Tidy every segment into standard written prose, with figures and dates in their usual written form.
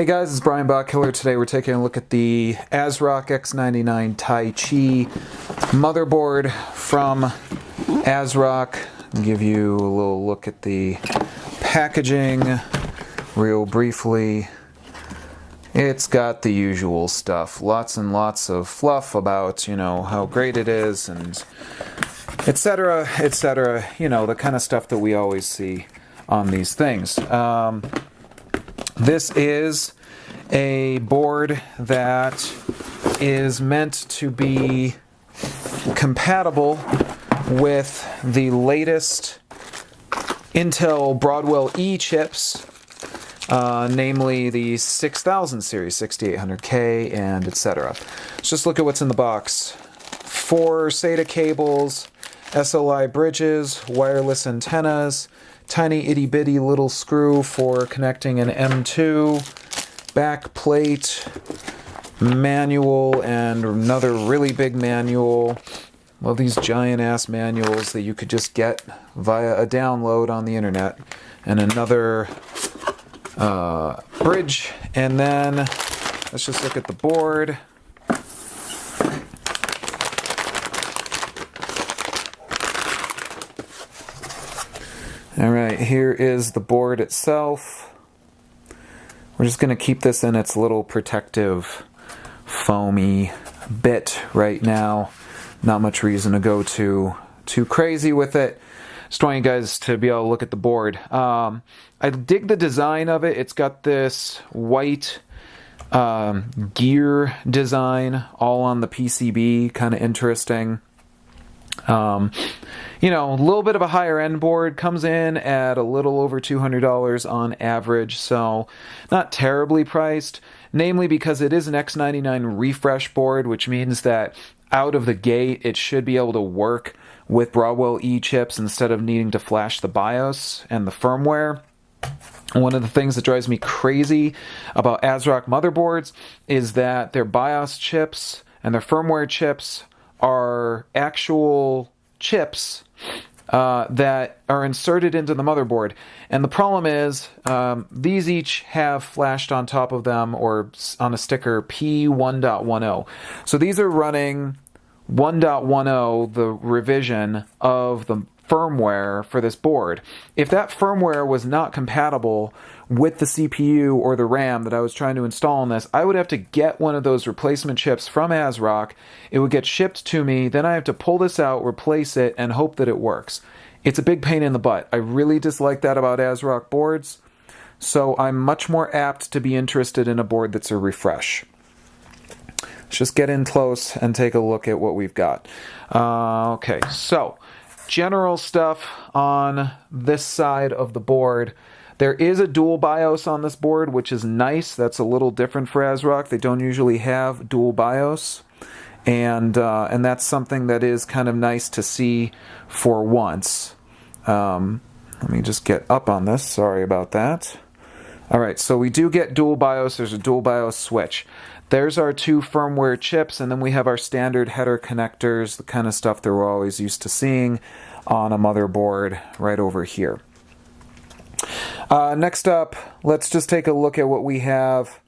Hey guys, it's Brian Bachkiller. Today we're taking a look at the Asrock X99 Taichi motherboard from Asrock. I'll give you a little look at the packaging real briefly. It's got the usual stuff, lots and lots of fluff about, how great it is and etc., etc., the kind of stuff that we always see on these things. This is a board that is meant to be compatible with the latest Intel Broadwell E chips, namely the 6000 series, 6800K, and etc. Let's just look at what's in the box. 4 SATA cables, SLI bridges, wireless antennas, tiny itty bitty little screw for connecting an M2, back plate, manual, and another really big manual. Well, these giant ass manuals that you could just get via a download on the internet, and another bridge. And then let's just look at the board. Alright, here is the board itself. We're just going to keep this in its little protective foamy bit right now. Not much reason to go too crazy with it. Just want you guys to be able to look at the board. I dig the design of it. It's got this white gear design all on the PCB, kind of interesting. A little bit of a higher end board, comes in at a little over $200 on average, so not terribly priced, namely because it is an X99 refresh board, which means that out of the gate it should be able to work with Broadwell E chips instead of needing to flash the BIOS and the firmware. One of the things that drives me crazy about Asrock motherboards is that their BIOS chips and their firmware chips are actual chips that are inserted into the motherboard. And the problem is these each have flashed on top of them or on a sticker P1.10. So these are running 1.10, the revision of the firmware for this board. If that firmware was not compatible with the CPU or the RAM that I was trying to install in this, I would have to get one of those replacement chips from Asrock. It would get shipped to me, then I have to pull this out, replace it, and hope that it works. It's a big pain in the butt. I really dislike that about Asrock boards, so I'm much more apt to be interested in a board that's a refresh. Let's just get in close and take a look at what we've got. Okay, so general stuff on this side of the board. There is a dual BIOS on this board, which is nice. That's a little different for Asrock. They don't usually have dual BIOS, and that's something that is kind of nice to see for once. Let me just get up on this. Sorry about that. All right, so we do get dual BIOS. There's a dual BIOS switch. There's our 2 firmware chips, and then we have our standard header connectors, the kind of stuff that we're always used to seeing on a motherboard right over here. Next up, let's just take a look at what we have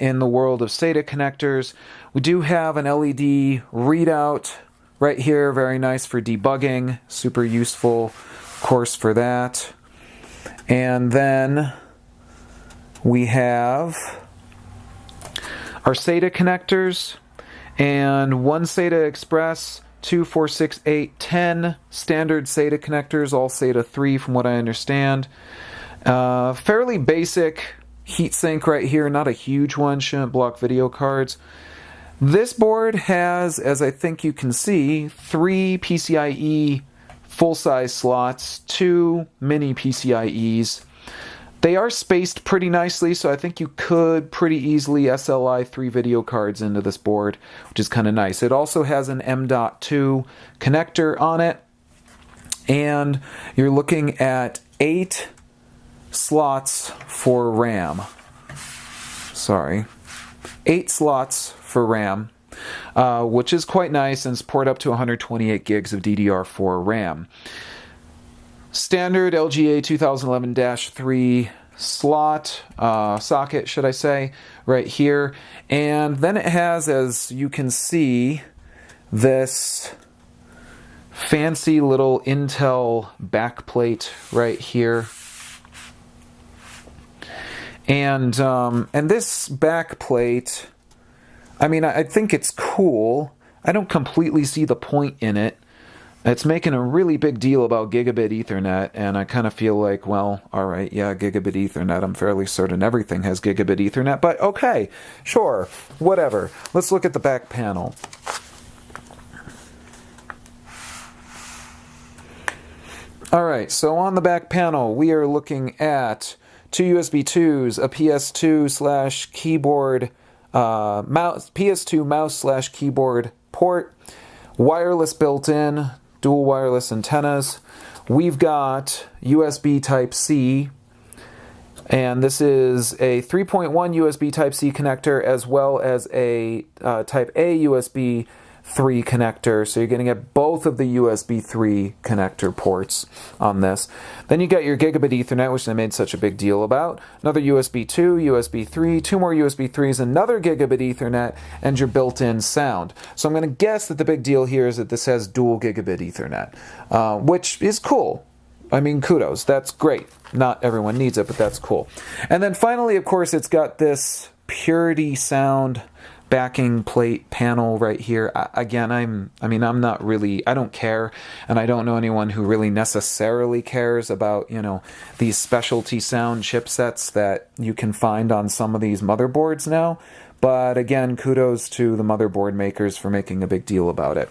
in the world of SATA connectors. We do have an LED readout right here, very nice for debugging, super useful, of course, for that. And then we have our SATA connectors, and 1 SATA Express, 2, 4, 6, 8, 10 standard SATA connectors, all SATA 3 from what I understand. Fairly basic heatsink right here, not a huge one, shouldn't block video cards. This board has, as I think you can see, 3 PCIe full-size slots, 2 mini PCIes. They are spaced pretty nicely, so I think you could pretty easily SLI 3 video cards into this board, which is kind of nice. It also has an M.2 connector on it, and you're looking at 8 slots for RAM. 8 slots for RAM, which is quite nice and support up to 128 gigs of DDR4 RAM. Standard LGA 2011-3 slot, socket, should I say, right here. And then it has, as you can see, this fancy little Intel backplate right here. And this backplate, I mean, I think it's cool. I don't completely see the point in it. It's making a really big deal about Gigabit Ethernet, and I kind of feel like, well, all right, yeah, Gigabit Ethernet. I'm fairly certain everything has Gigabit Ethernet, but okay, sure, whatever. Let's look at the back panel. All right, so on the back panel, we are looking at two USB 2s, a PS2/keyboard mouse, PS2 mouse/keyboard port, wireless built-in, dual wireless antennas. We've got USB Type-C, and this is a 3.1 USB Type-C connector as well as a Type-A USB 3 connector, so you're going to get both of the USB 3 connector ports on this. Then you got your Gigabit Ethernet, which they made such a big deal about, another USB 2, USB 3, two more USB 3s, another Gigabit Ethernet, and your built-in sound. So I'm going to guess that the big deal here is that this has dual Gigabit Ethernet, which is cool. I mean, kudos. That's great. Not everyone needs it, but that's cool. And then finally, of course, it's got this Purity Sound backing plate panel right here. Again, I'm not really, I don't care, and I don't know anyone who really necessarily cares about, you know, these specialty sound chipsets that you can find on some of these motherboards now. But again, kudos to the motherboard makers for making a big deal about it.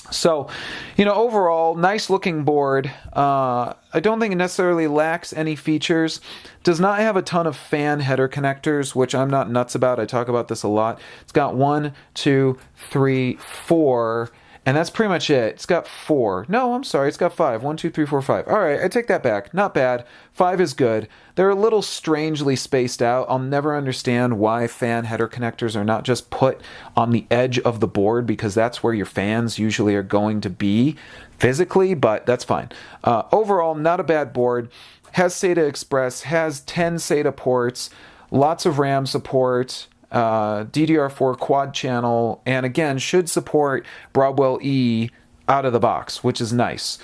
So, you know, overall, nice looking board. I don't think it necessarily lacks any features. Does not have a ton of fan header connectors, which I'm not nuts about. I talk about this a lot. It's got 1, 2, 3, 4, and that's pretty much it. It's got 4. No, I'm sorry, it's got 5. 1, 2, 3, 4, 5. All right, I take that back. Not bad. 5 is good. They're a little strangely spaced out. I'll never understand why fan header connectors are not just put on the edge of the board, because that's where your fans usually are going to be physically, but that's fine. Overall, not a bad board. Has SATA Express, has 10 SATA ports, lots of RAM support, DDR4 quad channel, and again, should support Broadwell E out of the box, which is nice.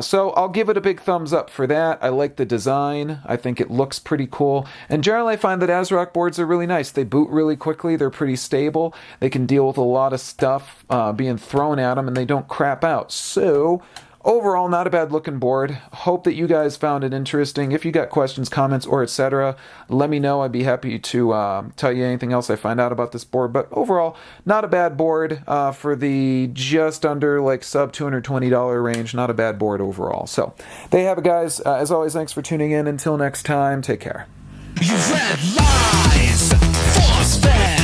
So I'll give it a big thumbs up for that. I like the design. I think it looks pretty cool. And generally I find that Asrock boards are really nice. They boot really quickly. They're pretty stable. They can deal with a lot of stuff being thrown at them, and they don't crap out. So overall, not a bad looking board. Hope that you guys found it interesting. If you got questions, comments, or etc., let me know. I'd be happy to tell you anything else I find out about this board. But overall, not a bad board for the just under like sub $220 range. Not a bad board overall. So there you have it, guys. As always, thanks for tuning in. Until next time, take care. You read lies, force fed.